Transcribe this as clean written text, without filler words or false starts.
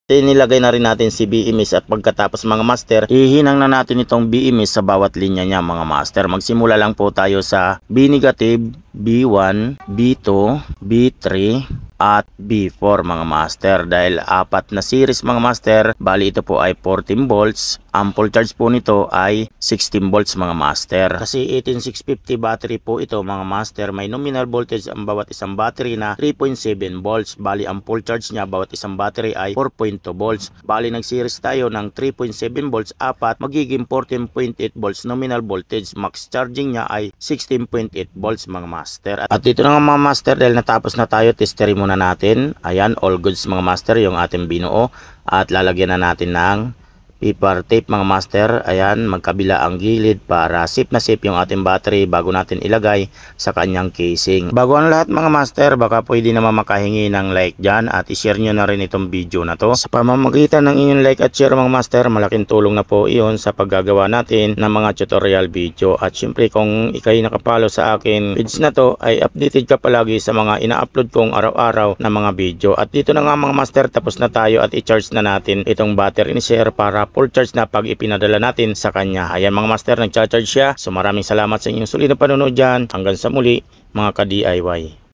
Nilagay na rin natin si BMS at pagkatapos mga master, ihinang na natin itong BMS sa bawat linya niya mga master. Magsimula lang po tayo sa B negative, B1, B2, B3 at B4 mga master. Dahil apat na series mga master, bali ito po ay 14 volts. Ang full charge po nito ay 16 volts mga master. Kasi 18650 battery po ito mga master. May nominal voltage ang bawat isang battery na 3.7 volts. Bali ang full charge niya bawat isang battery ay 4.2 volts. Bali nag-series tayo ng 3.7 volts apat, magiging 14.8 volts nominal voltage. Max charging niya ay 16.8 volts mga master. At dito na nga mga master, dahil natapos na tayo, testerin muna natin. Ayan, all goods mga master yung ating binuo. At lalagyan na natin ng paper tape mga master. Ayan, magkabila ang gilid para safe na safe yung ating battery bago natin ilagay sa kanyang casing. Bago ang lahat mga master, baka pwede naman makahingi ng like dyan at i-share nyo na rin itong video na to. Sa pamamagitan ng inyong like at share mga master, malaking tulong na po iyon sa paggagawa natin ng mga tutorial video. At syempre kung ikay nakapalo sa akin page na to, ay updated ka palagi sa mga ina-upload kong araw-araw na mga video. At dito na nga mga master, tapos na tayo at i-charge na natin itong battery ni sir para full charge na pag ipinadala natin sa kanya. Ayan mga master, nagcha-charge siya. So maraming salamat sa inyong sulit na panonood dyan. Hanggang sa muli mga ka-DIY.